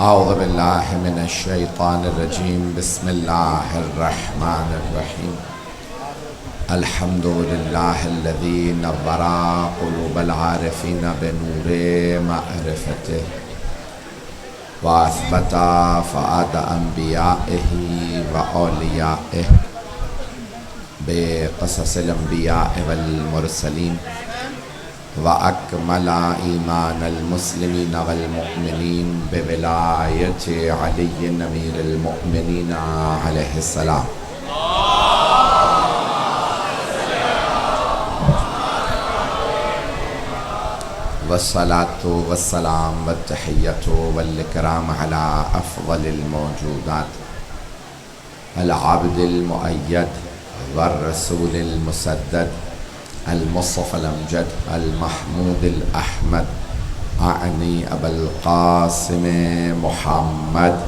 اعوذ باللہ من الشیطان الرجیم بسم اللہ الرحمن الرحیم الحمد للہ الذی نور قلوب العارفین بنور معرفتہ واثبت فؤاد انبیائہ واولیائہ بقصص الانبیاء والمرسلین وَأَكْمَلَ إِيمَانَ الْمُسْلِمِينَ وَالْمُؤْمِنِينَ بِوِلَایَةِ عَلِيٍّ أَمِيرِ الْمُؤْمِنِينَ عَلَيْهِ السَّلَامُ وَالصَّلَاةُ وَالسَّلَامُ وَالتَّحِيَّةُ وَالْإِكْرَامُ عَلَى أَفْضَلِ الْمَوْجُودَاتِ الْعَبْدِ الْمُؤَيَّدِ وَالرَّسُولِ الْمُسَدَّدِ المصطفى الأمجد المحمود الأحمد أعني أبا القاسم محمد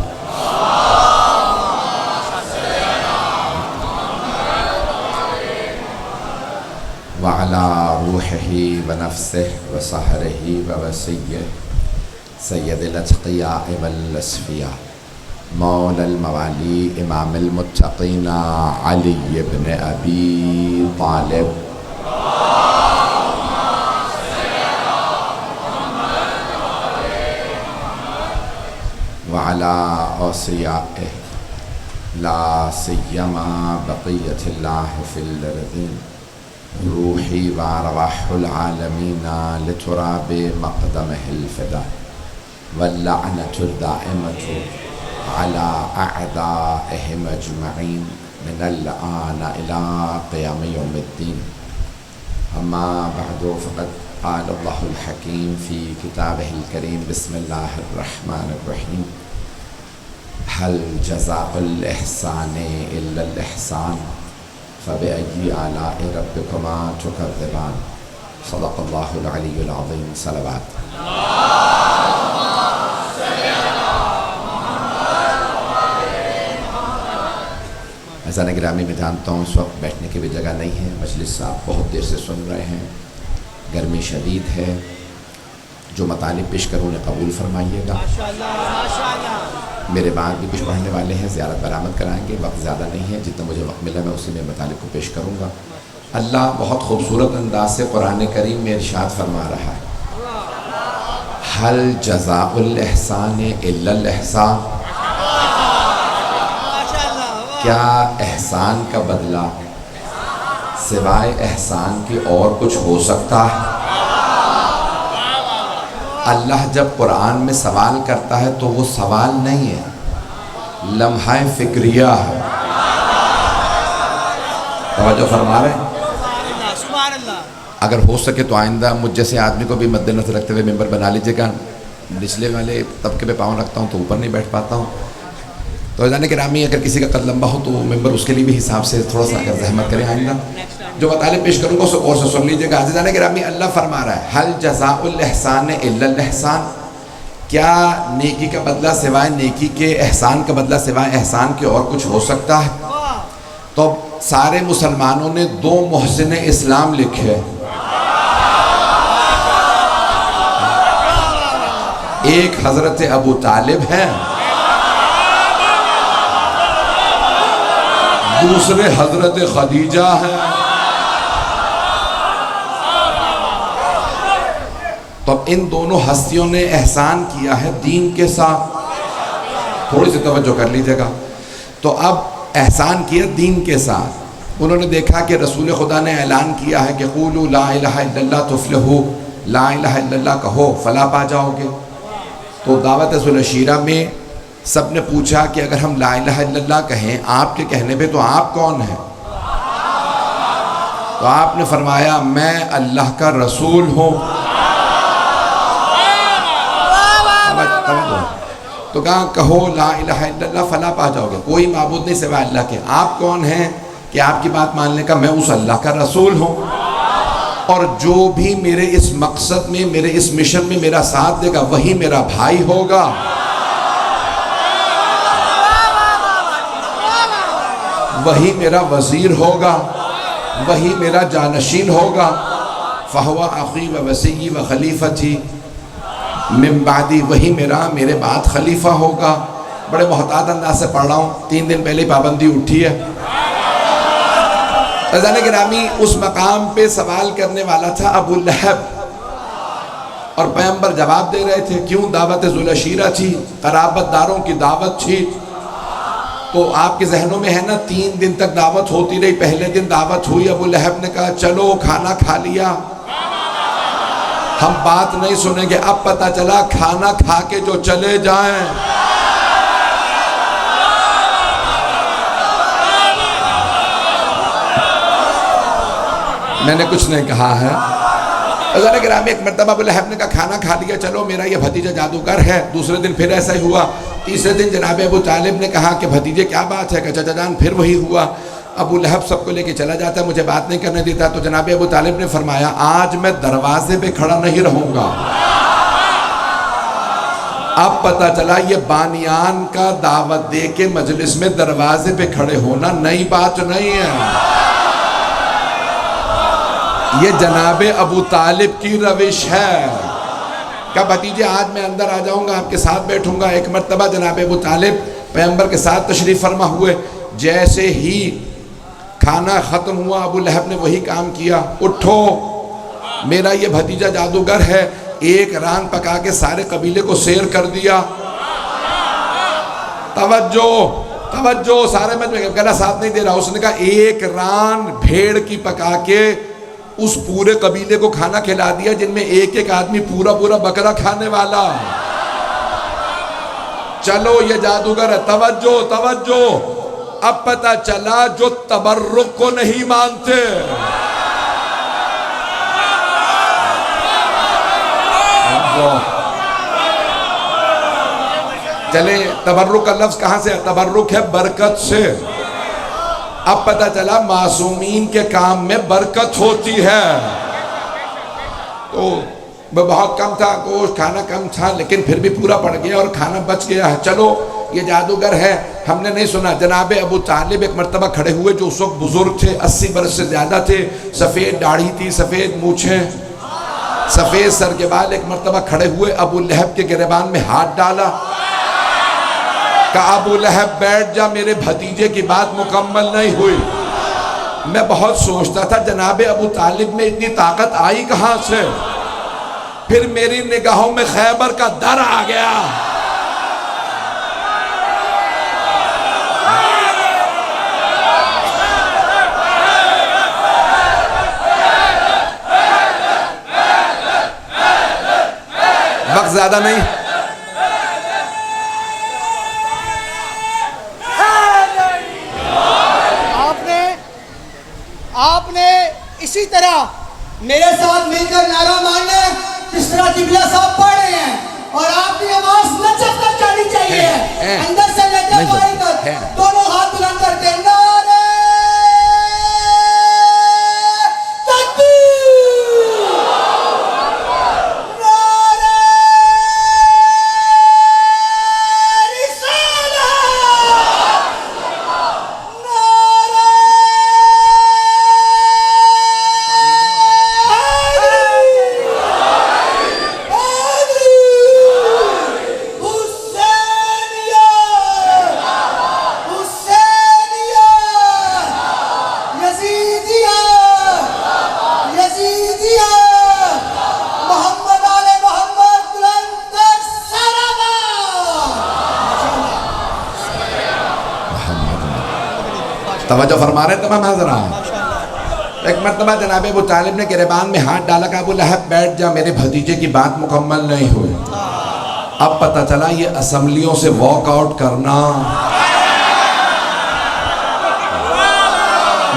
وعلى روحه ونفسه وسهره ووسيه سيد الأتقياء والأصفياء مولى الموالي إمام المتقين علي بن أبي طالب وعلى أوصيائه لا سيما بقية الله في الأرضين روحي وأرواح العالمين لتراب مقدمه الفداء واللعنة الدائمة على أعدائهم أجمعين من الآن إلى قيام يوم الدين أما بعد فقد قال الله الحكيم في كتابه الكريم بسم الله الرحمن الرحيم هل جزاء الإحسان إلا الإحسان فبأي آلاء ربكما تكذبان صدق الله العلي العظيم صلوات عزیزان گرامی میں جانتا ہوں اس وقت بیٹھنے کی بھی جگہ نہیں ہے مجلس صاحب بہت دیر سے سن رہے ہیں گرمی شدید ہے جو مطالب پیش کروں انہیں قبول فرمائیے گا میرے بعد بھی کچھ پڑھنے والے ہیں زیارت برآمد کرائیں گے وقت زیادہ نہیں ہے جتنا مجھے وقت ملا میں اسی میں مطالب کو پیش کروں گا اللہ بہت خوبصورت انداز سے قرآن کریم میں ارشاد فرما رہا ہے هل جزاء الإحسان إلا الإحسان کیا احسان کا بدلہ سوائے احسان کی اور کچھ ہو سکتا ہے اللہ جب قرآن میں سوال کرتا ہے تو وہ سوال نہیں ہے لمحہ فکریہ ہے توجہ فرما رہے ہیں اگر ہو سکے تو آئندہ مجھ جیسے آدمی کو بھی مد نظر رکھتے ہوئے ممبر بنا لیجیے گا نچلے والے طبقے پہ پاؤں رکھتا ہوں تو اوپر نہیں بیٹھ پاتا ہوں تو عزیزان گرامی اگر کسی کا قد لمبا ہو تو ممبر اس کے لیے بھی حساب سے تھوڑا سا اگر زحمت کریں آئندہ جو مطالب پیش کروں گا اسے اور سے سن لیجیے گا عزیزان گرامی اللہ فرما رہا ہے هل جزاء الاحسان الا الاحسان کیا نیکی کا بدلہ سوائے نیکی کے احسان کا بدلہ سوائے احسان کے اور کچھ ہو سکتا ہے تو سارے مسلمانوں نے دو محسن اسلام لکھے ایک حضرت ابو طالب ہیں دوسرے حضرت خدیجہ ہیں تو اب ان دونوں ہستیوں نے احسان کیا ہے دین کے ساتھ تھوڑی سی توجہ کر لیجیے گا تو اب احسان کیا دین کے ساتھ انہوں نے دیکھا کہ رسول خدا نے اعلان کیا ہے کہ قولوا لا الہ الا اللہ تفلحوا لا الہ الا اللہ کہو فلاح پا جاؤ گے تو دعوت ذوالعشیرہ میں سب نے پوچھا کہ اگر ہم لا الہ الا اللہ کہیں آپ کے کہنے پہ تو آپ کون ہیں تو آپ نے فرمایا میں اللہ کا رسول ہوں تو کہا کہو لا الہ الا اللہ فلاح پا جاؤ گے کوئی معبود نہیں سوائے اللہ کے آپ کون ہیں کہ آپ کی بات ماننے کا میں اس اللہ کا رسول ہوں اور جو بھی میرے اس مقصد میں میرے اس مشن میں میرا ساتھ دے گا وہی میرا بھائی ہوگا وہی میرا وزیر ہوگا وہی میرا جانشین ہوگا فہو اخی و وسیعی و خلیفتی من بعدی وہی میرے بعد خلیفہ ہوگا. بڑے محتاط انداز سے پڑھ رہا ہوں, 3 دن پہلے پابندی اٹھی ہے. عزیزان گرامی, اس مقام پہ سوال کرنے والا تھا ابو لہب, اور پیغمبر جواب دے رہے تھے. کیوں؟ دعوت ذوالعشیرہ تھی, قرابت داروں کی دعوت تھی. تو آپ کے ذہنوں میں ہے نا 3 دن تک دعوت ہوتی رہی. پہلے دن دعوت ہوئی, ابو لہب نے کہا چلو کھانا کھا لیا, ہم بات نہیں سنیں گے. اب پتہ چلا کھانا کھا کے جو چلے جائیں. میں نے کچھ نہیں کہا ہے. حضرت گرامی, ایک مرتبہ ابو لہب نے کہا کھانا کھا لیا, چلو میرا یہ بھتیجا جادوگر ہے. دوسرے دن پھر ایسا ہی ہوا. تیسرے دن جناب ابو طالب نے کہا کہ بھتیجے کیا بات ہے؟ کہ چچا جان پھر وہی ہوا. ابو لہب سب کو لے کے چلا جاتا ہے, مجھے بات نہیں کرنے دیتا. تو جناب ابو طالب نے فرمایا آج میں دروازے پہ کھڑا نہیں رہوں گا. اب پتہ چلا یہ بانیان کا دعوت دے کے مجلس میں دروازے پہ کھڑے ہونا نئی بات نہیں ہے. یہ جناب ابو طالب کی روش ہے. کہا بھتیجے آج میں اندر آ جاؤں گا, آپ کے ساتھ بیٹھوں گا. ایک مرتبہ جناب ابو طالب پیغمبر کے ساتھ تشریف فرما ہوئے. جیسے ہی کھانا ختم ہوا, ابو لہب نے وہی کام کیا. اٹھو, میرا یہ بھتیجا جادوگر ہے. ایک ران پکا کے سارے قبیلے کو سیر کر دیا. توجہ توجہ, سارے میں گلا ساتھ نہیں دے رہا. اس نے کہا ایک ران بھیڑ کی پکا کے اس پورے قبیلے کو کھانا کھلا دیا, جن میں ایک ایک آدمی پورا پورا بکرا کھانے والا. چلو یہ جادوگر ہے. توجہ توجہ, اب پتہ چلا جو تبرک کو نہیں مانتے. چلے, تبرک کا لفظ کہاں سے ہے؟ تبرک ہے برکت سے. اب پتہ چلا معصومین کے کام میں برکت ہوتی ہے. تو بہت کم تھا گوشت, کھانا کم تھا, لیکن پھر بھی پورا پڑ گیا اور کھانا بچ گیا ہے. چلو یہ جادوگر ہے, ہم نے نہیں سنا. جناب ابو طالب ایک مرتبہ کھڑے ہوئے, جو اس وقت بزرگ تھے, 80 برس سے زیادہ تھے. سفید داڑھی تھی, سفید مونچھیں, سفید سر کے بال. ایک مرتبہ کھڑے ہوئے, ابو لہب کے گریبان میں ہاتھ ڈالا. کہا ابو لہب بیٹھ جا, میرے بھتیجے کی بات مکمل نہیں ہوئی. میں بہت سوچتا تھا جناب ابو طالب میں اتنی طاقت آئی کہاں سے. پھر میری نگاہوں میں خیبر کا در آ گیا. وقت زیادہ نہیں. آپ نے اسی طرح میرے ساتھ مل کر نعرہ مارنا ہے جس طرح قبلہ صاحب پڑھ رہے ہیں, اور آپ کی آواز لچک کر جانی چاہیے. اندر سے لچک ماری کر دونوں ہاتھ بلند کرتے ہیں. نعرہ تکبیر, نعرہ رسالت, توجہ فرما رہے ہیں تمام حضرات. ایک مرتبہ جناب ابو طالب نے گریبان میں ہاتھ ڈالا. کہ ابو لہب بیٹھ جا, میرے بھتیجے کی بات مکمل نہیں ہوئی. اب پتہ چلا یہ اسمبلیوں سے واک آؤٹ کرنا.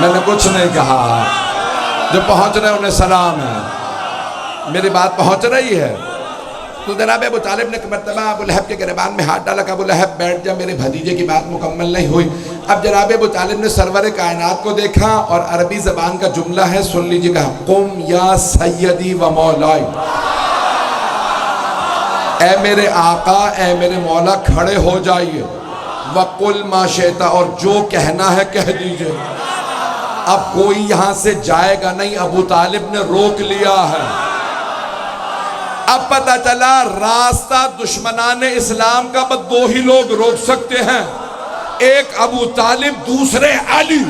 میں نے کچھ نہیں کہا. جو پہنچ رہے انہیں سلام ہے, میری بات پہنچ رہی ہے. تو جناب ابو طالب نے مرتبہ ابو لہب کے گریبان میں ہاتھ ڈالا. کہ ابو لہب بیٹھ جا, میرے بھتیجے کی بات مکمل نہیں ہوئی. اب جناب ابو طالب نے سرور کائنات کو دیکھا, اور عربی زبان کا جملہ ہے, سن لیجیے گا. قم یا سیدی و مولائی, اے میرے آقا, اے میرے مولا, کھڑے ہو جائیے. وَقُلْ مَا شِئْتَ, اور جو کہنا ہے کہہ دیجئے. اب کوئی یہاں سے جائے گا نہیں, ابو طالب نے روک لیا ہے. اب پتہ چلا راستہ دشمنان اسلام کا بس دو ہی لوگ روک سکتے ہیں، ایک ابو طالب، دوسرے علی۔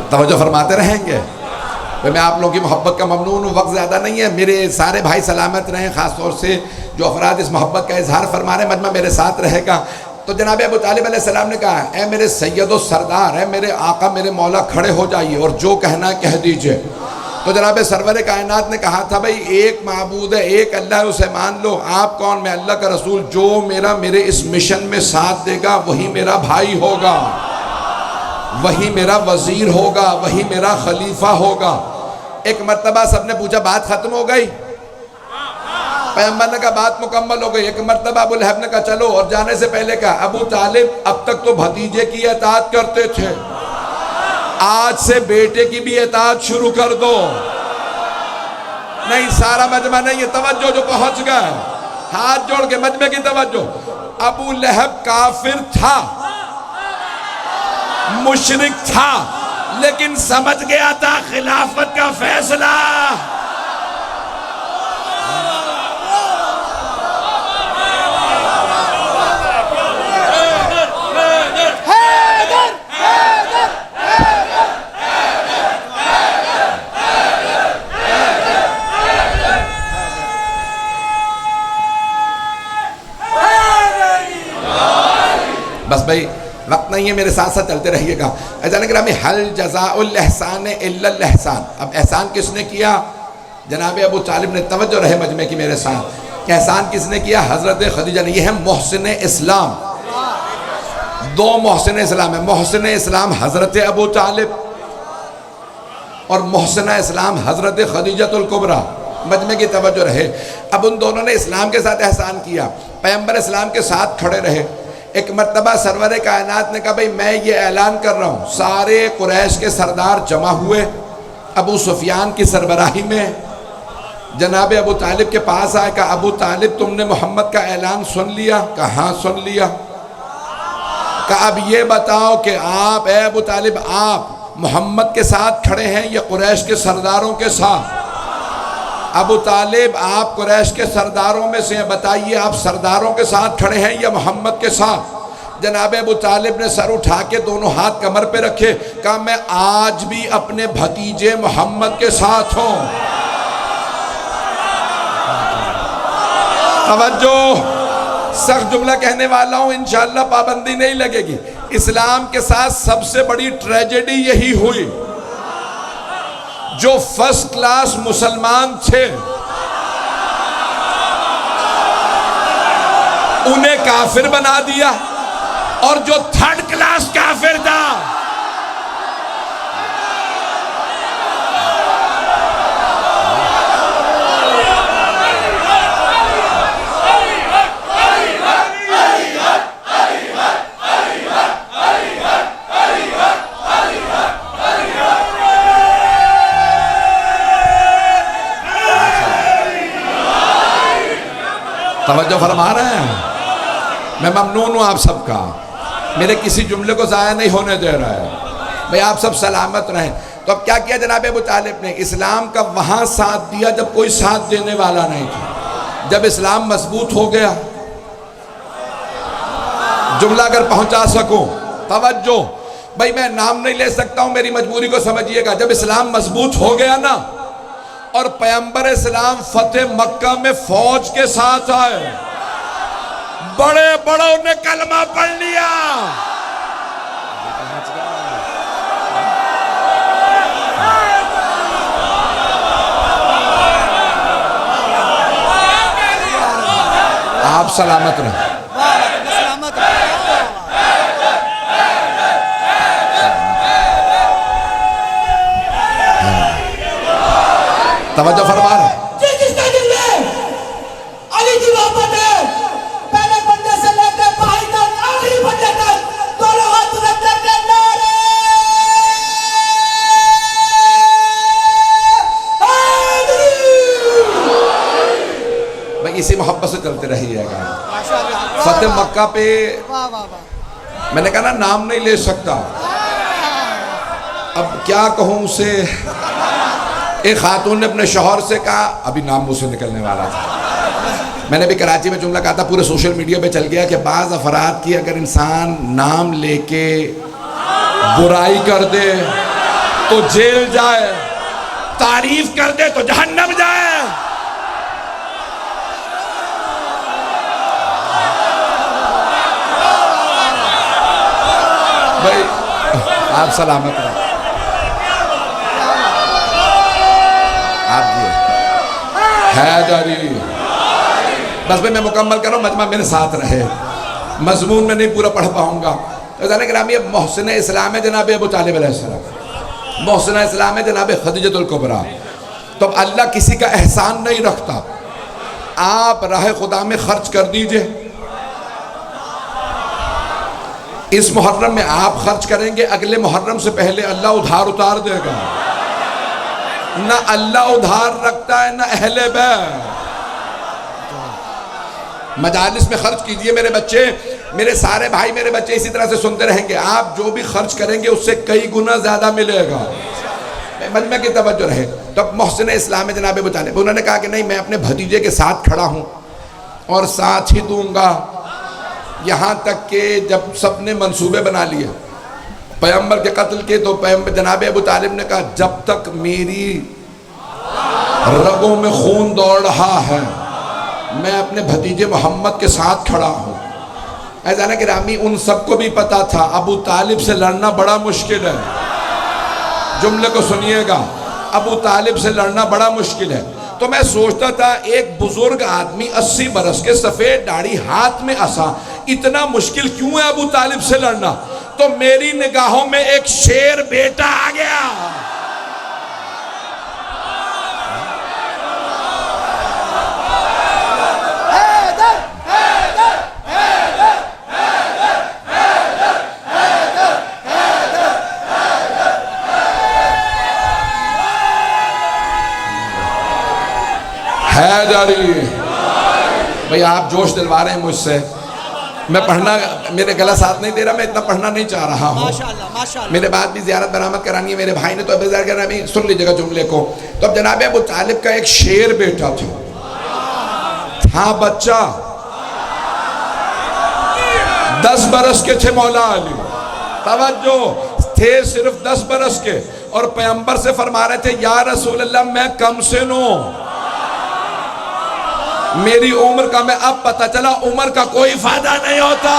توجہ فرماتے رہیں گے؟ میں آپ لوگوں کی محبت کا ممنون ہوں، وقت زیادہ نہیں ہے، میرے سارے بھائی سلامت رہیں، خاص طور سے جو افراد اس محبت کا اظہار فرما رہے ہیں، مجمع میرے ساتھ رہے گا۔ تو جناب ابو طالب علیہ السلام نے کہا، اے میرے سید و سردار، اے میرے آقا، میرے مولا، کھڑے ہو جائیے اور جو کہنا کہہ دیجئے۔ تو جناب سرور کائنات نے کہا تھا، بھئی ایک معبود ہے، ایک اللہ ہے، اسے مان لو۔ آپ کون؟ میں اللہ کا رسول، جو میرے اس مشن میں ساتھ دے گا وہی میرا بھائی ہوگا، وہی میرا وزیر ہوگا، وہی میرا خلیفہ ہوگا۔ ایک مرتبہ سب نے پوچھا، بات ختم ہو گئی؟ پیغمبر نے کہا بات مکمل ہو گئی۔ ایک مرتبہ ابو لہب نے کہا چلو، اور جانے سے پہلے کہا، ابو طالب اب تک تو بھتیجے کی اطاعت کرتے تھے، آج سے بیٹے کی بھی اطاعت شروع کر دو۔ نہیں، سارا مجمع نہیں، یہ توجہ جو پہنچ گئے، ہاتھ جوڑ کے مجمع کی توجہ۔ ابو لہب کافر تھا، مشرک تھا، لیکن سمجھ گیا تھا خلافت کا فیصلہ بس بھائی وقت نہیں ہے، میرے ساتھ ساتھ چلتے رہیے گا۔ اذان گرامی، حل جزاء الاحسان الا الاحسان۔ اب احسان کس نے کیا؟ جناب ابو طالب نے۔ توجہ رہے مجمع کی میرے ساتھ۔ احسان کس نے کیا؟ حضرت خدیجہ نے۔ یہ ہے محسن اسلام، دو محسن اسلام ہیں، محسن اسلام حضرت ابو طالب اور محسنہ اسلام حضرت خدیجہ الکبریٰ۔ مجمع کی توجہ رہے۔ اب ان دونوں نے اسلام کے ساتھ احسان کیا، پیغمبر اسلام کے ساتھ کھڑے رہے۔ ایک مرتبہ سرور کائنات نے کہا، بھئی میں یہ اعلان کر رہا ہوں، سارے قریش کے سردار جمع ہوئے ابو سفیان کی سربراہی میں۔ جناب ابو طالب کے پاس آئے، کہا ابو طالب تم نے محمد کا اعلان سن لیا؟ کہا ہاں سن لیا۔ کہا اب یہ بتاؤ کہ آپ، اے ابو طالب، آپ محمد کے ساتھ کھڑے ہیں یا قریش کے سرداروں کے ساتھ؟ ابو طالب آپ قریش کے سرداروں میں سے ہیں، بتائیے آپ سرداروں کے ساتھ کھڑے ہیں یا محمد کے ساتھ؟ جناب ابو طالب نے سر اٹھا کے دونوں ہاتھ کمر پہ رکھے، کہا میں آج بھی اپنے بھتیجے محمد کے ساتھ ہوں۔ توجہ، سخت جملہ کہنے والا ہوں، انشاءاللہ پابندی نہیں لگے گی۔ اسلام کے ساتھ سب سے بڑی ٹریجڈی یہی ہوئی، جو فرسٹ کلاس مسلمان تھے انہیں کافر بنا دیا، اور جو تھرڈ کلاس کافر تھا توجہ فرما رہے ہیں؟ میں ممنون ہوں آپ سب کا، میرے کسی جملے کو ضائع نہیں ہونے دے رہا ہے۔ بھئی آپ سب سلامت رہیں۔ تو اب کیا کیا جناب ابو طالب نے؟ اسلام کا وہاں ساتھ دیا جب کوئی ساتھ دینے والا نہیں تھا، جب اسلام مضبوط ہو گیا۔ جملہ اگر پہنچا سکوں، توجہ، بھئی میں نام نہیں لے سکتا ہوں، میری مجبوری کو سمجھیے گا۔ جب اسلام مضبوط ہو گیا نا، اور پیغمبر اسلام فتح مکہ میں فوج کے ساتھ آئے، بڑے بڑوں نے کلمہ پڑھ لیا. آپ سلامت رہیں. سلامت. توجہ فرما رہے. جس کے دل میں علی کی محبت ہے، پہلے بندے سے لے کے بھائی تک، آخری بندے تک، دونوں ہاتھ بلند کر کے نعرے حیدری. بھائی اسی محبت سے چلتے رہیے گا. فتح مکہ پہ میں نے کہا نا نام نہیں لے سکتا، اب کیا کہوں اسے. ایک خاتون نے اپنے شوہر سے کہا، ابھی نام منہ سے نکلنے والا تھا، میں نے بھی کراچی میں جملہ کہا تھا، پورے سوشل میڈیا پہ چل گیا کہ بعض افراد کی اگر انسان نام لے کے برائی کر دے تو جیل جائے، تعریف کر دے تو جہنم جائے. بھائی آپ سلامت رہیں. آپ جی حیدری. بس بھائی میں مکمل کر رہا ہوں، مجمع میرے ساتھ رہے. مضمون میں نہیں پورا پڑھ پاؤں گا. گرامی اب محسن اسلام ہے جناب ابو طالب علیہ السلام، محسن اسلام ہے جناب خدیجۃ الکبریٰ. تو اب اللہ کسی کا احسان نہیں رکھتا. آپ راہ خدا میں خرچ کر دیجئے. اس محرم میں آپ خرچ کریں گے، اگلے محرم سے پہلے اللہ ادھار اتار دے گا. نہ اللہ ادھار رکھتا ہے نہ اہل بیت. مجالس میں خرچ کیجئے میرے بچے، میرے سارے بھائی میرے بچے اسی طرح سے سنتے رہیں گے. آپ جو بھی خرچ کریں گے اس سے کئی گنا زیادہ ملے گا. مجمع کی توجہ رہے. تو اب محسن اسلام جناب ابو طالب، انہوں نے کہا کہ نہیں میں اپنے بھتیجے کے ساتھ کھڑا ہوں اور ساتھ ہی دوں گا. یہاں تک کہ جب سب نے منصوبے بنا لیے پیغمبر کے قتل کے، تو پیغمبر جناب ابو طالب نے کہا جب تک میری رگوں میں خون دوڑ رہا ہے میں اپنے بھتیجے محمد کے ساتھ کھڑا ہوں. ایزانہ گرامی ان سب کو بھی پتا تھا ابو طالب سے لڑنا بڑا مشکل ہے. جملے کو سنیے گا، ابو طالب سے لڑنا بڑا مشکل ہے. تو میں سوچتا تھا ایک بزرگ آدمی 80 برس کے، سفید داڑھی، ہاتھ میں عصا، اتنا مشکل کیوں ہے ابو طالب سے لڑنا؟ تو میری نگاہوں میں ایک شیر بیٹا آ گیا. حیدری. بھئی آپ جوش دلوا رہے ہیں مجھ سے. میں پڑھنا، میرے گلا ساتھ نہیں دے رہا، میں اتنا پڑھنا نہیں چاہ رہا ہوں. میرے بعد بھی زیارت برآمد کرانی ہے میرے بھائی نے، تو اب ظاہر کرنا بھی سن لیجئے گا جملے کو. تو اب جناب ابو طالب کا ایک شیر بیٹا تھا بچہ، 10 برس کے تھے مولا علی. توجہ، تھے صرف 10 برس کے، اور پیغمبر سے فرما رہے تھے یا رسول اللہ میں کم سن ہوں، میری عمر کا میں اب پتہ چلا عمر کا کوئی فائدہ نہیں ہوتا.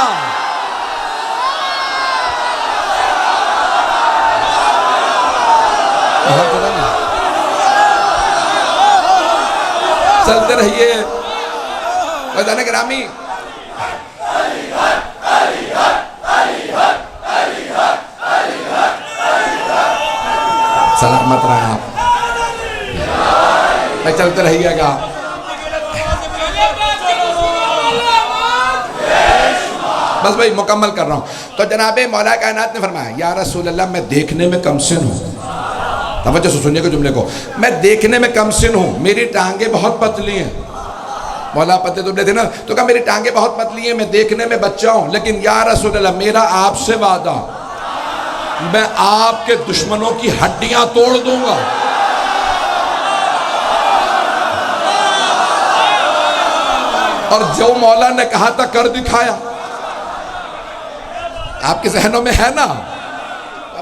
چلتے رہیے. وزن گرامی، سلامت رہا آپ، میں چلتے رہیے گا. بس بھائی مکمل کر رہا ہوں. تو جناب مولا کائنات نے فرمایا یا رسول اللہ میں دیکھنے میں کم سن ہوں. توجہ سے سنیے گا جملے کو، میں دیکھنے میں کم سن ہوں، میری ٹانگیں بہت پتلی ہیں. مولا پتلے تم نے تھے نا، تو کہا میری ٹانگیں بہت پتلی ہیں، میں دیکھنے میں بچہ ہوں، لیکن یا رسول اللہ میرا آپ سے وعدہ، میں آپ کے دشمنوں کی ہڈیاں توڑ دوں گا. اور جو مولا نے کہا تھا کر دکھایا. آپ کے ذہنوں میں ہے نا.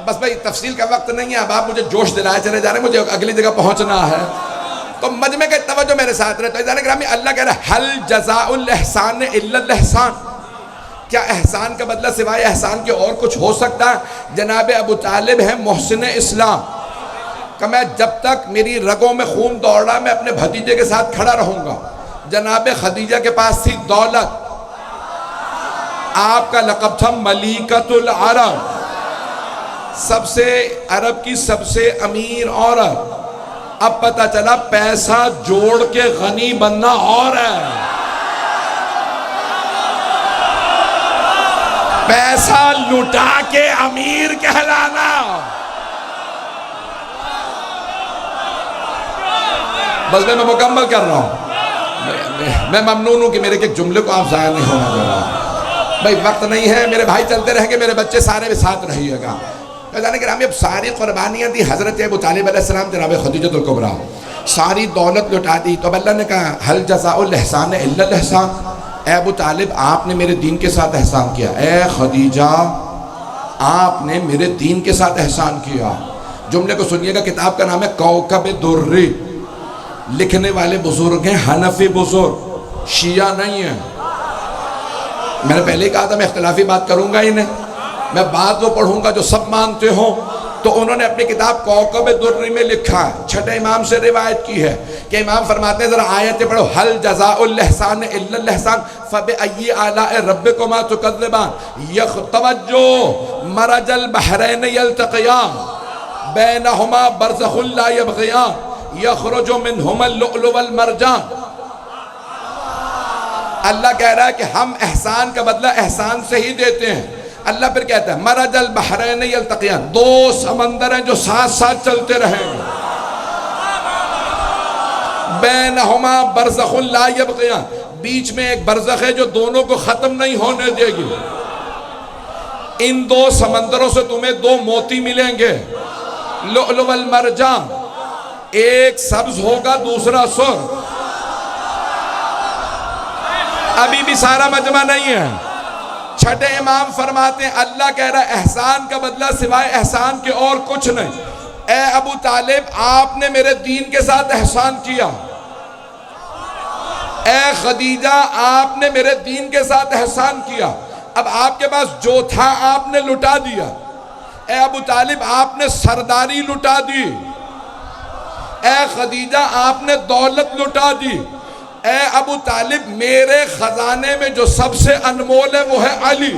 بس بھائی تفصیل کا وقت نہیں ہے، اب آپ مجھے جوش دلائے چلے جا رہے ہیں، مجھے اگلی جگہ پہنچنا ہے. تو مجمع کا توجہ میرے ساتھ رہے. تو اذان گرامی اللہ کہہ رہا ہے حل جزاء الاحسان الا الاحسان. کیا احسان کا بدلہ سوائے احسان کے اور کچھ ہو سکتا ہے؟ جناب ابو طالب ہیں محسن اسلام کہ میں جب تک میری رگوں میں خون دوڑا میں اپنے بھتیجے کے ساتھ کھڑا رہوں گا۔ جناب خدیجہ کے پاس تھی دولت، آپ کا لقب تھا ملیکۃ العرب، عرب کی سب سے امیر عورت۔ اب پتہ چلا پیسہ جوڑ کے غنی بننا اور ہے، پیسہ لٹا کے امیر کہلانا۔ بس میں مکمل کر رہا ہوں، میں ممنون ہوں کہ میرے ایک جملے کو آپ ضائع نہیں ہونا دے رہا۔ بھائی وقت نہیں ہے میرے بھائی، چلتے رہیں گے، میرے بچے سارے بھی ساتھ رہیے گا۔ جانے کہ اب ساری قربانیاں دی حضرت ابو طالب علیہ السلام جناب خدیجۃ الکبریٰ، ساری دولت لٹا دی۔ تو اب اللہ نے کہا حل جزاء الاحسان الا الاحسان، اے ابو طالب آپ نے میرے دین کے ساتھ احسان کیا، اے خدیجہ آپ نے میرے دین کے ساتھ احسان کیا۔ جملے کو سنیے گا، کتاب کا نام ہے کوکب درری، لکھنے والے بزرگ ہیں حنفی بزرگ، شیعہ نہیں ہیں۔ میں نے پہلے ہی کہا تھا میں اختلافی بات کروں گا ہی نہیں، میں بات وہ پڑھوں گا جو سب مانتے ہوں۔ تو انہوں نے اپنی کتاب کوکب درری میں لکھا ہے، چھٹے امام سے روایت کی ہے کہ امام فرماتے ہیں ذرا آیتیں پڑھو، حل جزاء الاحسان الا الاحسان فبأي آلاء ربكما تكذبان توجہ مرج البحرین یلتقیان بینہما برزخ لا یبغیان یخرج منہما اللؤلؤ والمرجان۔ اللہ کہہ رہا ہے کہ ہم احسان کا بدلہ احسان سے ہی دیتے ہیں۔ اللہ پھر کہتا ہے مرج البحرین یلتقیان، دو سمندر ہیں جو ساتھ ساتھ چلتے رہیں گے، بینہما برزخ لا یبغیان، بیچ میں ایک برزخ ہے جو دونوں کو ختم نہیں ہونے دے گی۔ ان دو سمندروں سے تمہیں دو موتی ملیں گے، لؤلؤ والمرجان، ایک سبز ہوگا دوسرا سرخ۔ ابھی بھی سارا مجمع نہیں ہے، چھٹے امام فرماتے ہیں اللہ کہہ رہا ہے احسان کا بدلہ سوائے احسان کے اور کچھ نہیں۔ اے ابو طالب آپ نے میرے دین کے ساتھ احسان کیا، اے خدیجہ آپ نے میرے دین کے ساتھ احسان کیا۔ اب آپ کے پاس جو تھا آپ نے لٹا دیا، اے ابو طالب آپ نے سرداری لٹا دی، اے خدیجہ آپ نے دولت لٹا دی، اے ابو طالب میرے خزانے میں جو سب سے انمول ہے وہ ہے علی۔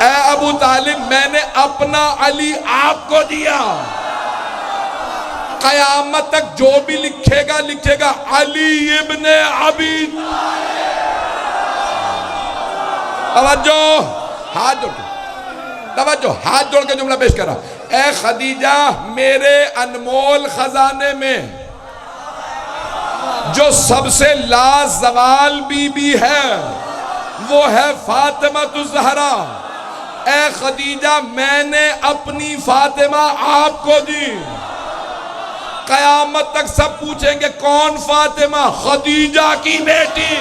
اے ابو طالب میں نے اپنا علی آپ کو دیا، قیامت تک جو بھی لکھے گا علی ابن ابی۔ توجہ ہاتھ جوڑ کے جملہ پیش کرا، اے خدیجہ میرے انمول خزانے میں جو سب سے لازوال بی بی ہے وہ ہے فاطمہ الزہرا۔ اے خدیجہ میں نے اپنی فاطمہ آپ کو دی، قیامت تک سب پوچھیں گے کون فاطمہ؟ خدیجہ کی بیٹی۔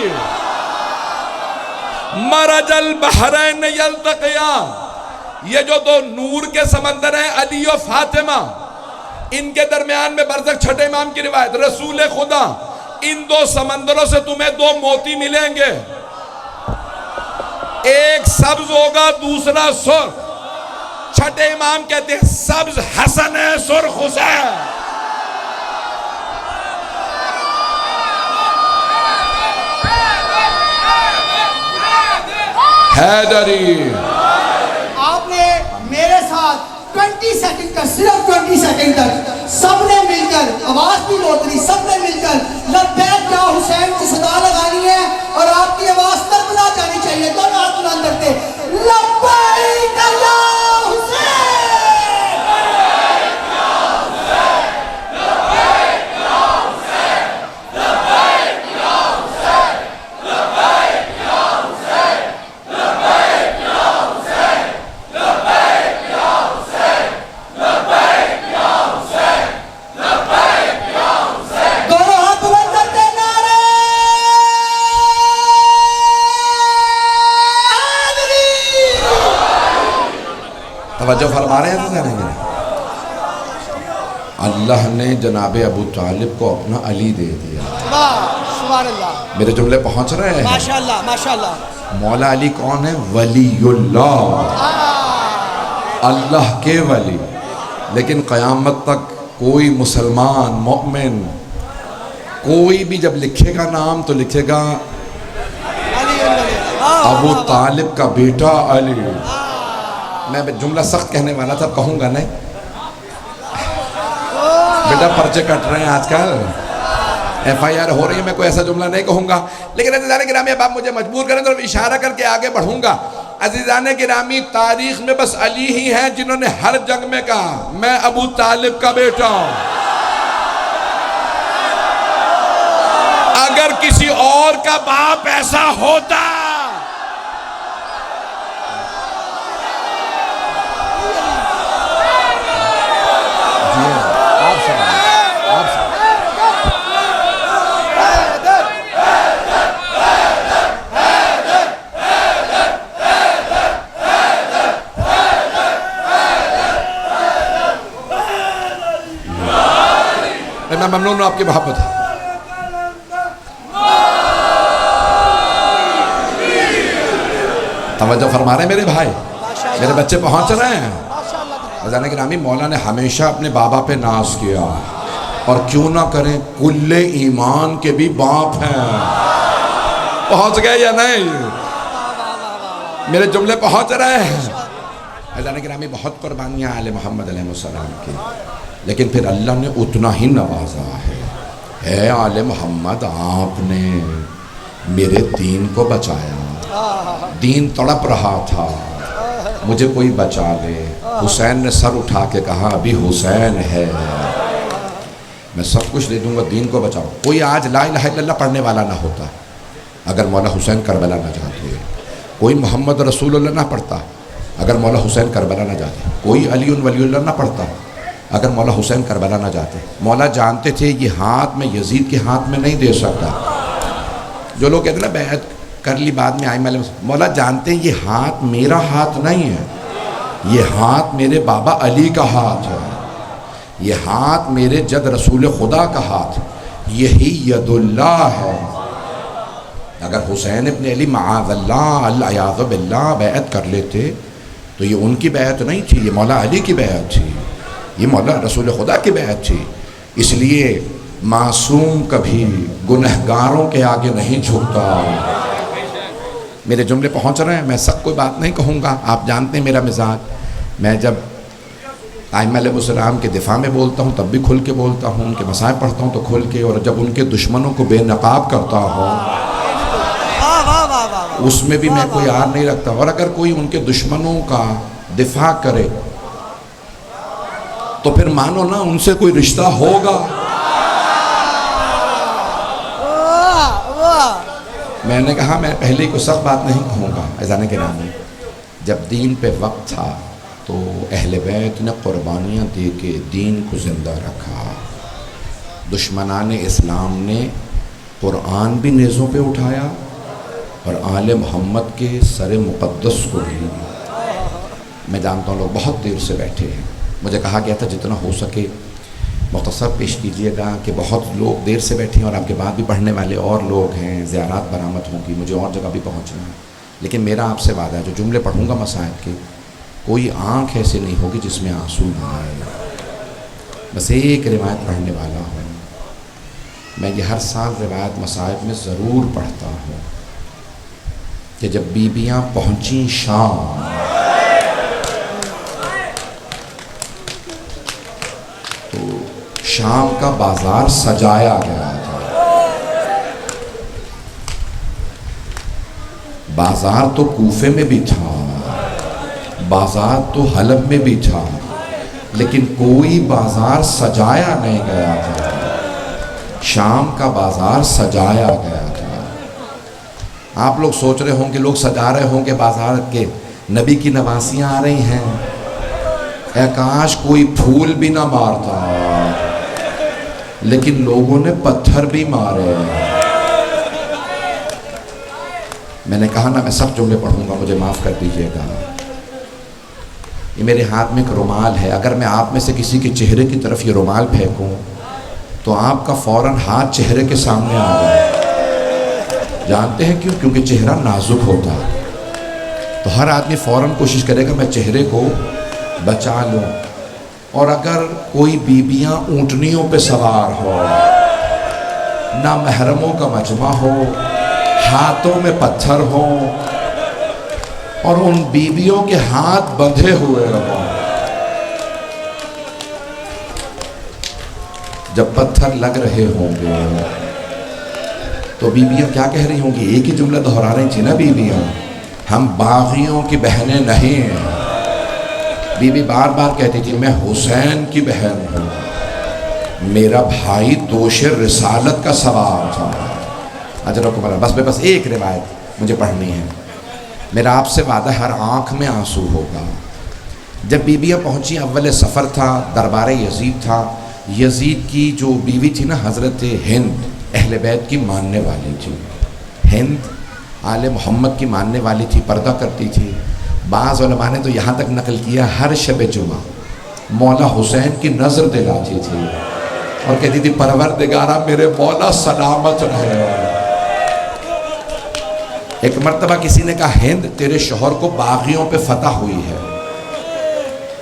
مرج البحرین یلتقیان، یہ جو دو نور کے سمندر ہیں علی و فاطمہ، ان کے درمیان میں برزخ، چھٹے امام کی روایت، رسول خدا ان دو سمندروں سے تمہیں دو موتی ملیں گے، ایک سبز ہوگا دوسرا سرخ۔ چھٹے امام کہتے ہیں سبز حسن ہے سرخ حسین۔ حیدری آپ نے میرے ساتھ 20 سیکنڈ کا، صرف 20 سیکنڈ تک سب نے مل کر آواز بھی لوٹنی، سب نے مل کر لبیک یا حسین کی صدا لگانی ہے اور آپ کی آواز تربلا جانی چاہیے۔ دونوں ہاتھ بلند کرتے لبیک یا حسین، توجہ فرما رہے ہیں تو اللہ نے جناب ابو طالب کو اپنا علی دے دیا۔ سبحان اللہ، میرے جملے پہنچ رہے ہیں؟ ماشاءاللہ ماشاءاللہ. مولا علی کون ہے؟ ولی اللہ، اللہ کے ولی. لیکن قیامت تک کوئی مسلمان مومن کوئی بھی جب لکھے گا نام تو لکھے گا علی ابو طالب کا بیٹا علی. میں جملہ سخت کہنے والا تھا، کہوں گا نہیں. بیٹا پرچے کٹ رہے ہیں آج کل، ایف آئی آر ہو رہی ہے، میں کوئی ایسا جملہ نہیں کہوں گا. لیکن عزیزان گرامی اب آپ مجھے مجبور کریں تو اشارہ کر کے آگے بڑھوں گا. عزیزان گرامی تاریخ میں بس علی ہی ہیں جنہوں نے ہر جنگ میں کہا میں ابو طالب کا بیٹا ہوں. اگر کسی اور کا باپ ایسا ہوتا میں ممنون ہوں آپ کی محبت. توجہ فرما رہے ہیں میرے بھائی، میرے بچے پہنچ رہے ہیں. عزیزان گرامی مولا نے ہمیشہ اپنے بابا پہ ناز کیا، اور کیوں نہ کریں، کل ایمان کے بھی باپ ہیں. پہنچ گئے یا نہیں؟ میرے جملے پہنچ رہے ہیں. عزیزان گرامی بہت قربانیاں آل محمد علیہ السلام کی، لیکن پھر اللہ نے اتنا ہی نوازا ہے. اے آل محمد آپ نے میرے دین کو بچایا، دین تڑپ رہا تھا، مجھے کوئی بچا لے. حسین نے سر اٹھا کے کہا ابھی حسین ہے، میں سب کچھ دے دوں گا، دین کو بچاؤ. کوئی آج لا الہ الا اللہ پڑھنے والا نہ ہوتا اگر مولا حسین کربلا نہ جاتے. کوئی محمد رسول اللہ نہ پڑھتا اگر مولا حسین کربلا نہ جاتے. کوئی علی ولی اللہ نہ پڑھتا اگر مولا حسین کربلا نہ جاتے. مولا جانتے تھے یہ ہاتھ میں یزید کے ہاتھ میں نہیں دے سکتا. جو لوگ کہتے ہیں نا بیعت کر لی بعد میں آئمہ علیہ، مولا جانتے ہیں یہ ہاتھ میرا ہاتھ نہیں ہے، یہ ہاتھ میرے بابا علی کا ہاتھ ہے، یہ ہاتھ میرے جد رسول خدا کا ہاتھ، یہی ید اللہ ہے. اگر حسین ابن علی معاذ اللہ العیاذ باللہ بیعت کر لیتے تو یہ ان کی بیعت نہیں تھی، یہ مولا علی کی بیعت تھی، یہ مولا رسول خدا کی بیعت تھی. اس لیے معصوم کبھی گنہگاروں کے آگے نہیں جھکتا. میرے جملے پہنچ رہے ہیں؟ میں سب کوئی بات نہیں کہوں گا، آپ جانتے ہیں میرا مزاج. میں جب ائمہ علیہ السلام کے دفاع میں بولتا ہوں تب بھی کھل کے بولتا ہوں، ان کے مصائب پڑھتا ہوں تو کھل کے، اور جب ان کے دشمنوں کو بے نقاب کرتا ہوں اس میں بھی میں کوئی آر نہیں رکھتا. اور اگر کوئی ان کے دشمنوں کا دفاع کرے تو پھر مانو نا ان سے کوئی رشتہ ہوگا. میں نے کہا میں پہلے ہی کوئی سخت بات نہیں کہوں گا. عزیزان گرامی جب دین پہ وقت تھا تو اہل بیت نے قربانیاں دے کے دین کو زندہ رکھا. دشمنان اسلام نے قرآن بھی نیزوں پہ اٹھایا اور آل محمد کے سر مقدس کو بھی. میں جانتا ہوں لوگ بہت دیر سے بیٹھے ہیں، مجھے کہا گیا تھا جتنا ہو سکے مختصر پیش کیجئے گا کہ بہت لوگ دیر سے بیٹھے ہیں اور آپ کے بعد بھی پڑھنے والے اور لوگ ہیں، زیارات برآمد ہوں گی، مجھے اور جگہ بھی پہنچنا ہے. لیکن میرا آپ سے وعدہ ہے جو جملے پڑھوں گا مصائب کے، کوئی آنکھ ایسی نہیں ہوگی جس میں آنسو نہ آئے. بس ایک روایت پڑھنے والا ہوں. میں یہ ہر سال روایت مصائب میں ضرور پڑھتا ہوں کہ جب بیبیاں پہنچیں شام تو شام کا بازار سجایا گیا تھا. بازار تو کوفے میں بھی تھا، بازار تو حلب میں بھی تھا، لیکن کوئی بازار سجایا نہیں گیا تھا. شام کا بازار سجایا گیا تھا. آپ لوگ سوچ رہے ہوں کہ لوگ سجا رہے ہوں کہ بازار کے نبی کی نواسیاں آ رہی ہیں. اے کاش کوئی پھول بھی نہ مارتا، لیکن لوگوں نے پتھر بھی مارے. میں نے کہا نا میں سب جملے پڑھوں گا، مجھے معاف کر دیجئے گا. یہ میرے ہاتھ میں ایک رومال ہے، اگر میں آپ میں سے کسی کے چہرے کی طرف یہ رومال پھینکوں تو آپ کا فوراً ہاتھ چہرے کے سامنے آ جائے. جانتے ہیں کیوں؟ کیونکہ چہرہ نازک ہوتا ہے، تو ہر آدمی فوراً کوشش کرے گا میں چہرے کو بچا لوں. اور اگر کوئی بیویاں اونٹنیوں پہ سوار ہو، نہ محرموں کا مجمع ہو، ہاتھوں میں پتھر ہوں، اور ان بیویوں کے ہاتھ بندھے ہوئے ہوں، جب پتھر لگ رہے ہوں گے تو بیویاں کیا کہہ رہی ہوں گی؟ ایک ہی جملہ دہرا رہی تھی نا بیویاں، ہم باغیوں کی بہنیں نہیں ہیں. بی بی بار بار کہتی تھی میں حسین کی بہن ہوں، میرا بھائی دوش رسالت کا سوار تھا. بس ایک روایت مجھے پڑھنی ہے. میرا آپ سے وعدہ ہر آنکھ میں آنسو ہوگا. جب بیویاں پہنچی، اول سفر تھا، دربار یزید تھا. یزید کی جو بیوی تھی نا حضرت ہند، اہل بیت کی ماننے والی تھی. ہند آل محمد کی ماننے والی تھی، پردہ کرتی تھی. بعض علماء نے تو یہاں تک نقل کیا ہر شب جمعہ مولا حسین کی نظر دلاتی تھی اور کہتی تھی پروردگارہ میرے مولا سلامت رہے. ایک مرتبہ کسی نے کہا ہند تیرے شوہر کو باغیوں پہ فتح ہوئی ہے.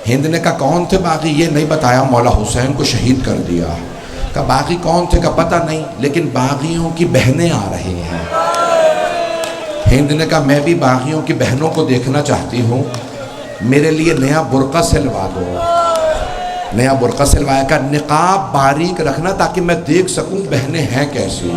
ہند نے کہا کون تھے باغی؟ یہ نہیں بتایا. مولا حسین کو شہید کر دیا. کہا باغی کون تھے؟ کہا پتہ نہیں، لیکن باغیوں کی بہنیں آ رہی ہیں. ہند نے کہا میں بھی باغیوں کی بہنوں کو دیکھنا چاہتی ہوں، میرے لیے نیا برقع سلوا دو. نیا برقع سلوایا. کا نقاب باریک رکھنا تاکہ میں دیکھ سکوں بہنیں ہیں کیسی.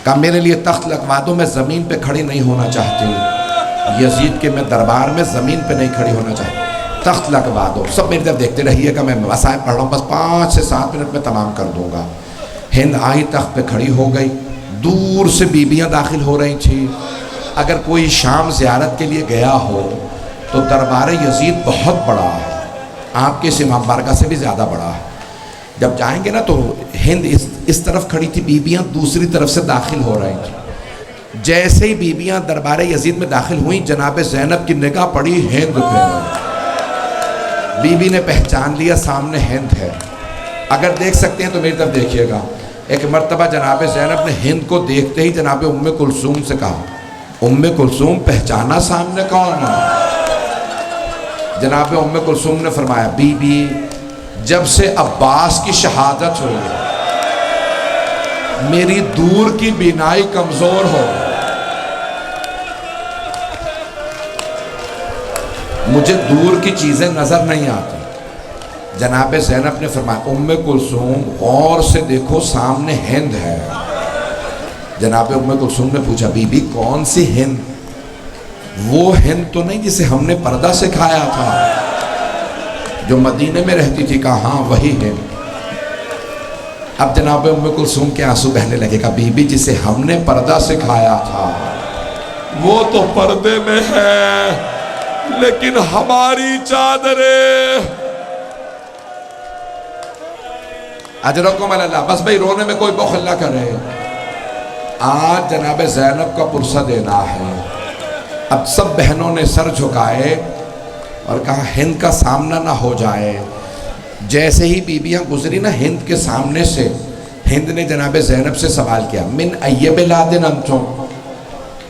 کہا میرے لیے تخت لگوا دو، میں زمین پہ کھڑی نہیں ہونا چاہتی. یزید کے میں دربار میں زمین پہ نہیں کھڑی ہونا چاہتی، تخت لگوا دو. سب میری طرف دیکھتے رہیے گا، میں وسائل پڑھ رہا ہوں، بس 5 سے 7 منٹ میں تمام کر دوں گا. ہند آئی، تخت پہ کھڑی ہو گئی. دور سے بیویاں داخل ہو رہی تھیں. اگر کوئی شام زیارت کے لیے گیا ہو تو دربار یزید بہت بڑا ہے، آپ کے امام بارگاہ سے بھی زیادہ بڑا ہے. جب جائیں گے نا تو ہند اس طرف کھڑی تھی، بیویاں دوسری طرف سے داخل ہو رہی تھیں. جیسے ہی بیویاں دربار یزید میں داخل ہوئیں، جناب زینب کی نگاہ پڑی ہند پہ. بی بی نے پہچان لیا سامنے ہند ہے. اگر دیکھ سکتے ہیں تو میری طرف دیکھیے گا. ایک مرتبہ جناب زینب نے ہند کو دیکھتے ہی جناب ام کلثوم سے کہا ام کلثوم پہچانا سامنے کون ہے؟ جناب ام کلثوم نے فرمایا بی بی جب سے عباس کی شہادت ہوئی میری دور کی بینائی کمزور ہو، مجھے دور کی چیزیں نظر نہیں آتی. جناب زینب نے فرمایا ام کلثوم غور سے دیکھو سامنے ہند ہے. جناب ام کلثوم نے پوچھا بی بی کون سی ہند؟ وہ ہند تو نہیں جسے ہم نے پردہ سکھایا تھا، جو مدینے میں رہتی تھی؟ کہا ہاں وہی ہند. اب جناب ام کلثوم کے آنسو بہنے لگے. کہا بی بی جسے ہم نے پردہ سکھایا تھا وہ تو پردے میں ہے، لیکن ہماری چادریں اجرکم اللہ. بس بھائی رونے میں کوئی بخل نہ کرے. آج جناب زینب کا پرسہ دینا ہے. اب سب بہنوں نے سر جھکائے اور کہا ہند کا سامنا نہ ہو جائے. جیسے ہی بیویاں گزری نا ہند کے سامنے سے، ہند نے جناب زینب سے سوال کیا من ای بلاد انتم؟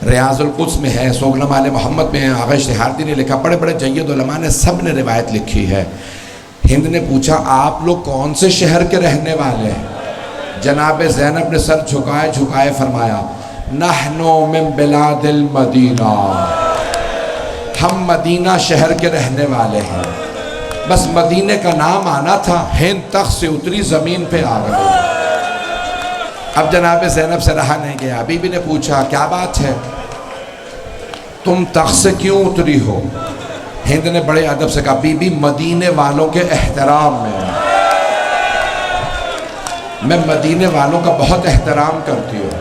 ریاض القدس میں ہے، سوگنم آل محمد میں ہے، آغا اشتہاردی نے لکھا، بڑے بڑے جید علماء نے سب نے روایت لکھی ہے. ہند نے پوچھا آپ لوگ کون سے شہر کے رہنے والے ہیں؟ جناب زینب نے سر جھکائے فرمایا نحنو من بلاد المدینہ، ہم مدینہ شہر کے رہنے والے ہیں. بس مدینے کا نام آنا تھا، ہند تخت سے اتری زمین پہ آ گئی. اب جناب زینب سے رہا نہیں گیا. بی بی نے پوچھا کیا بات ہے، تم تخت سے کیوں اتری ہو؟ ہند نے بڑے ادب سے کہا بی بی مدینے والوں کے احترام میں مدینے والوں کا بہت احترام کرتی ہوں.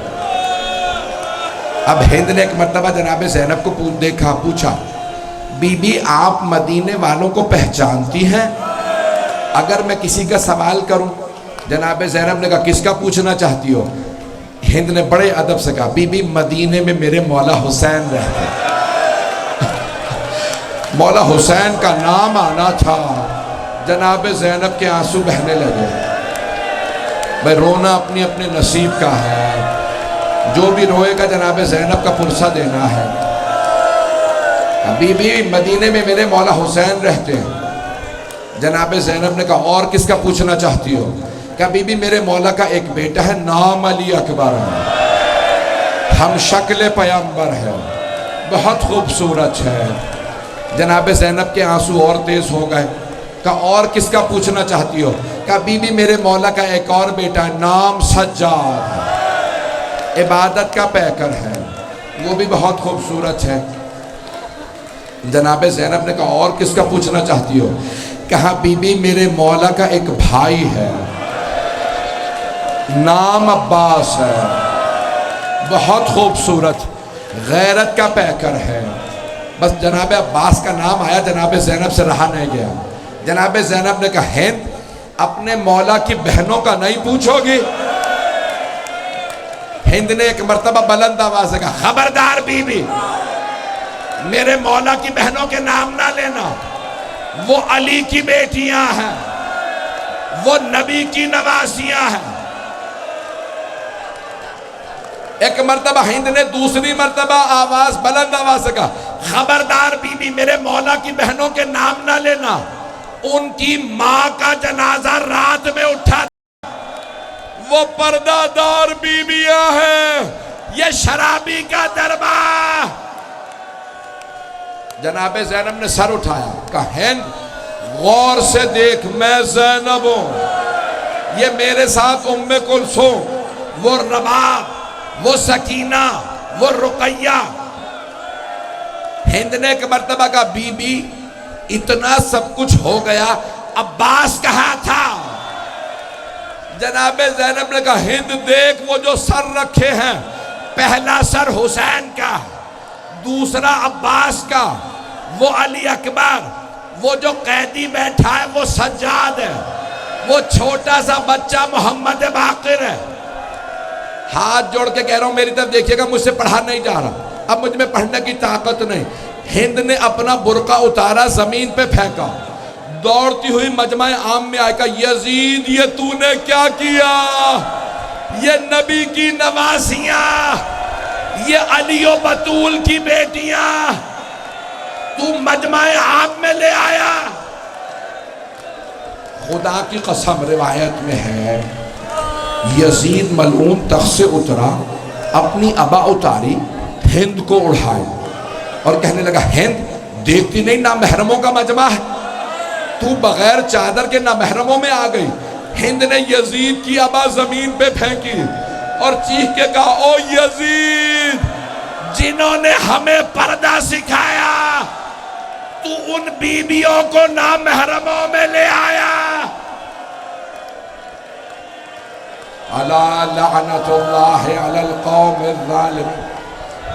اب ہند نے ایک مرتبہ جناب زینب کو دیکھا، پوچھا بی بی آپ مدینے والوں کو پہچانتی ہیں؟ اگر میں کسی کا سوال کروں؟ جناب زینب نے کہا کس کا پوچھنا چاہتی ہو؟ ہند نے بڑے ادب سے کہا بی بی مدینے میں میرے مولا حسین رہتے، مولا حسین کا نام آنا تھا. جناب زینب کے آنسو بہنے لگے. بھئی رونا اپنی اپنے نصیب کا ہے. جو بھی روئے گا جناب زینب کا پرسہ دینا ہے. بی بی مدینے میں میرے مولا حسین رہتے ہیں. جناب زینب نے کہا اور کس کا پوچھنا چاہتی ہو؟ کہا بی بی میرے مولا کا ایک بیٹا ہے نام علی اکبر ہے، ہم شکل پیغمبر ہے، بہت خوبصورت ہے. جناب زینب کے آنسو اور تیز ہو گئے. کہا اور کس کا پوچھنا چاہتی ہو؟ کہا بی بی میرے مولا کا ایک اور بیٹا ہے نام سجاد ہے، عبادت کا پیکر ہے، وہ بھی بہت خوبصورت ہے. جناب زینب نے کہا اور کس کا پوچھنا چاہتی ہو؟ کہا بی بی میرے مولا کا ایک بھائی ہے نام عباس ہے، بہت خوبصورت، غیرت کا پیکر ہے. بس جناب عباس کا نام آیا، جناب زینب سے رہا نہیں گیا. جناب زینب نے کہا ہند اپنے مولا کی بہنوں کا نہیں پوچھو گی؟ ہند نے ایک مرتبہ بلند آواز سے کہا خبردار بی بی، میرے مولا کی بہنوں کے نام نہ لینا، وہ علی کی بیٹیاں ہیں، وہ نبی کی نواسیاں ہیں. ایک مرتبہ ہند نے دوسری مرتبہ بلند آواز سے کہا خبردار بی بی میرے مولا کی بہنوں کے نام نہ لینا، ان کی ماں کا جنازہ رات میں اٹھا، وہ پردہ دار بیویاں ہیں، یہ شرابی کا دربار. جناب زینب نے سر اٹھایا، کہا ہند غور سے دیکھ، میں زینب ہوں، یہ میرے ساتھ ام کلثوم، وہ رباب، وہ سکینہ، وہ رقیہ. ہند نے ایک مرتبہ کہا بی بی اتنا سب کچھ ہو گیا، عباس کہاں تھا؟ جناب زینب نے کہا ہند دیکھ وہ جو سر رکھے ہیں، پہلا سر حسین کا، دوسرا عباس کا، وہ علی اکبر، وہ جو قیدی بیٹھا ہے وہ سجاد ہے، وہ چھوٹا سا بچہ محمد باقر ہے. ہاتھ جوڑ کے کہہ رہا ہوں میری طرف دیکھیے گا، مجھ سے پڑھا نہیں جا رہا، اب مجھ میں پڑھنے کی طاقت نہیں. ہند نے اپنا برقع اتارا، زمین پہ پھینکا، دوڑتی ہوئی مجمع عام میں آئے کہا یزید یہ تو نے کیا کیا؟ یہ نبی کی نواسیاں، یہ علی و بطول کی بیٹیاں تو مجمع عام میں لے آیا. خدا کی قسم روایت میں ہے یزید ملعون تخت سے اترا، اپنی ابا اتاری، ہند کو اڑھائے اور کہنے لگا ہند دیکھتی نہیں نامحرموں کا مجمع ہے، تو بغیر چادر کے نامحرموں میں آ گئی. ہند نے یزید کی ابا زمین پہ پھینکی اور چیخ کے کہا او یزید، جنہوں نے ہمیں پردہ سکھایا تو ان بیویوں کو نامحرموں میں لے آیا. الا لعنت اللہ علی القوم الظالمین.